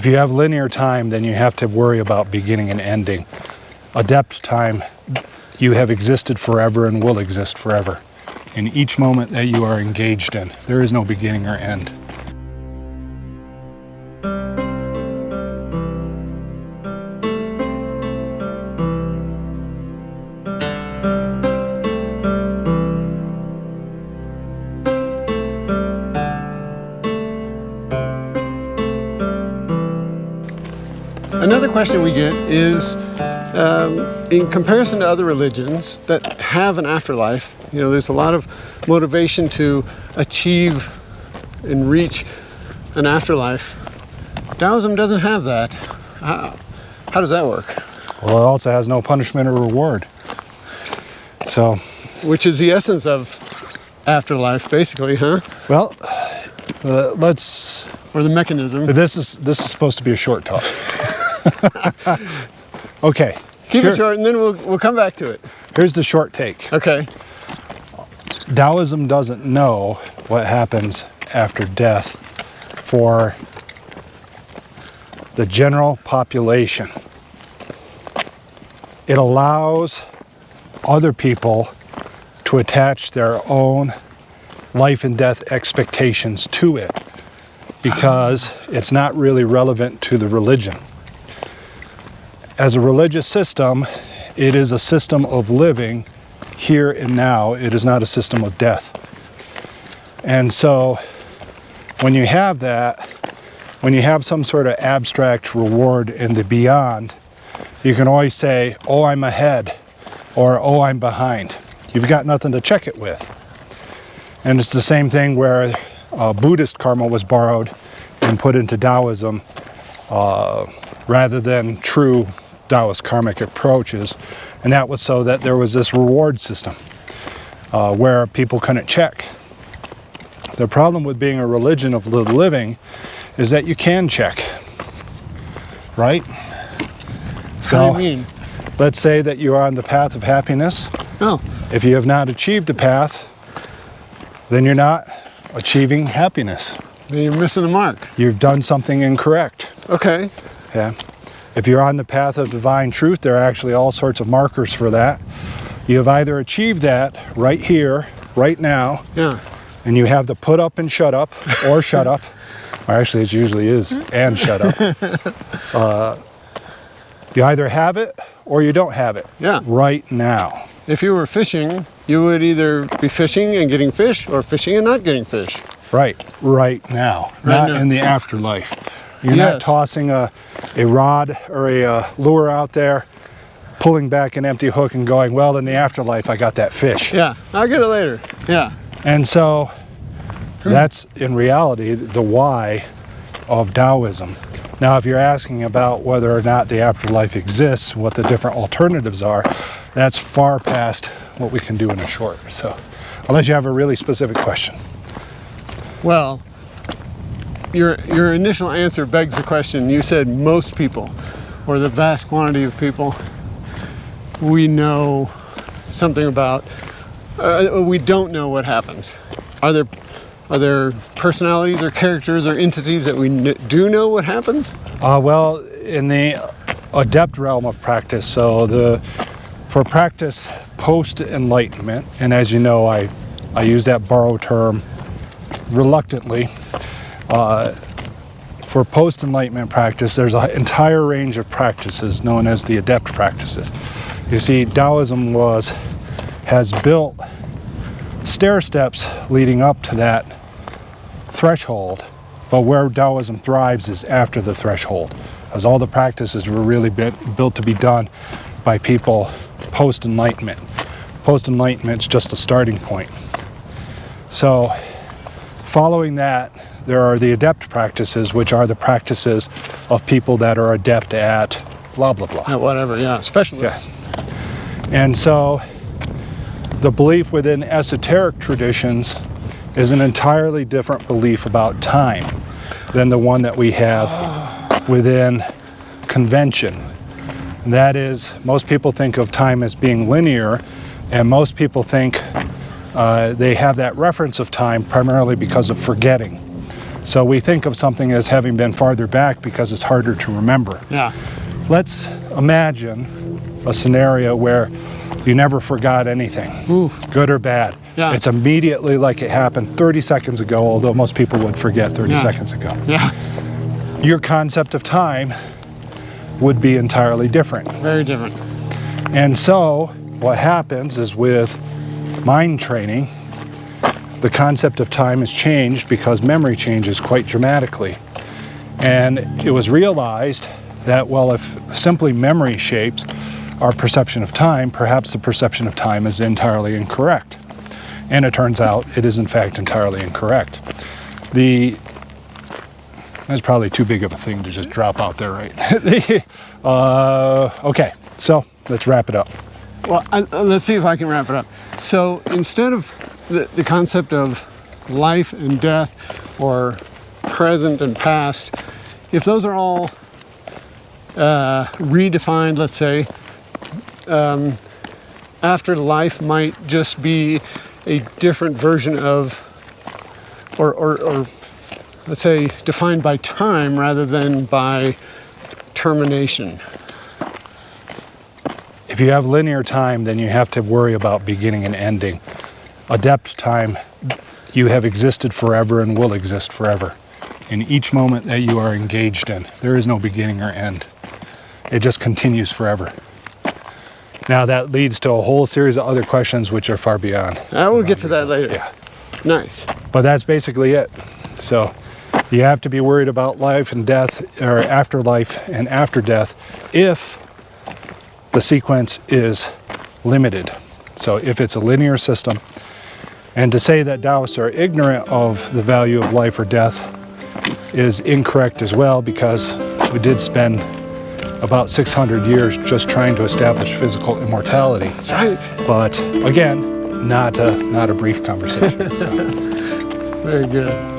If you have linear time, then you have to worry about beginning and ending. Adept time, you have existed forever and will exist forever. In each moment that you are engaged in, there is no beginning or end. Another question we get is, in comparison to other religions that have an afterlife, you know, there's a lot of motivation to achieve and reach an afterlife. Taoism doesn't have that. How does that work? Well, it also has no punishment or reward. So, which is the essence of afterlife, basically, huh? Well, let's. Or the mechanism. This is supposed to be a short talk. Okay. Keep it short, and then we'll come back to it. Here's the short take. Okay. Taoism doesn't know what happens after death for the general population. It allows other people to attach their own life and death expectations to it because it's not really relevant to the religion. As a religious system, it is a system of living here and now. It is not a system of death. And so when you have that, when you have some sort of abstract reward in the beyond, you can always say, oh, I'm ahead, or oh, I'm behind. You've got nothing to check it with. And it's the same thing where Buddhist karma was borrowed and put into Taoism rather than true Taoist karmic approaches, and that was so that there was this reward system where people couldn't check. The problem with being a religion of the living is that you can check, right? So, what do you mean? Let's say that you are on the path of happiness. Oh. If you have not achieved the path, then you're not achieving happiness. Then you're missing the mark. You've done something incorrect. Okay. Yeah. If you're on the path of divine truth, there are actually all sorts of markers for that. You have either achieved that right here, right now, yeah, and you have the put up and shut up, or shut up, or actually it usually is and shut up. You either have it or you don't have it. Yeah. Right now. If you were fishing, you would either be fishing and getting fish, or fishing and not getting fish. Right now, not in the afterlife. You're not tossing a rod or a lure out there, pulling back an empty hook and going, well, in the afterlife, I got that fish. Yeah, I'll get it later. Yeah. And so that's, in reality, the why of Taoism. Now, if you're asking about whether or not the afterlife exists, what the different alternatives are, that's far past what we can do in a short. So, unless you have a really specific question. Well, your initial answer begs the question. You said most people, or the vast quantity of people, we know something about, we don't know what happens. Are there personalities or characters or entities that we do know what happens? Well, in the Adept realm of practice, so for practice post-enlightenment, and as you know, I use that borrowed term reluctantly. For post-enlightenment practice, there's an entire range of practices known as the Adept practices. You see, Taoism has built stair steps leading up to that threshold, but where Taoism thrives is after the threshold, as all the practices were really built to be done by people post-enlightenment. Post-enlightenment's just a starting point. So, following that, there are the Adept practices, which are the practices of people that are adept at blah, blah, blah. Yeah, whatever, yeah, specialists. Yeah. And so the belief within esoteric traditions is an entirely different belief about time than the one that we have within convention. And that is, most people think of time as being linear, and most people think they have that reference of time primarily because of forgetting. So we think of something as having been farther back because it's harder to remember. Yeah. Let's imagine a scenario where you never forgot anything, Ooh. good or bad. Yeah. It's immediately like it happened 30 seconds ago, although most people would forget 30 Yeah. seconds ago. Yeah. Your concept of time would be entirely different. Very different. And so what happens is with mind training, the concept of time is changed because memory changes quite dramatically. And it was realized that, well, if simply memory shapes our perception of time, perhaps the perception of time is entirely incorrect. And it turns out it is in fact entirely incorrect. That's probably too big of a thing to just drop out there, right? Okay, so let's wrap it up. Well, let's see if I can wrap it up. So instead of the concept of life and death or present and past, if those are all redefined, let's say, afterlife might just be a different version of, or let's say, defined by time rather than by termination. If you have linear time, then you have to worry about beginning and ending. Adept time, you have existed forever and will exist forever. In each moment that you are engaged in, there is no beginning or end. It just continues forever. Now that leads to a whole series of other questions which are far beyond. We'll get to that later. Yeah. Nice. But that's basically it. So you have to be worried about life and death, or afterlife and after death, if the sequence is limited. So if it's a linear system, and to say that Taoists are ignorant of the value of life or death is incorrect as well, because we did spend about 600 years just trying to establish physical immortality. That's right. But again, not a brief conversation. So. Very good.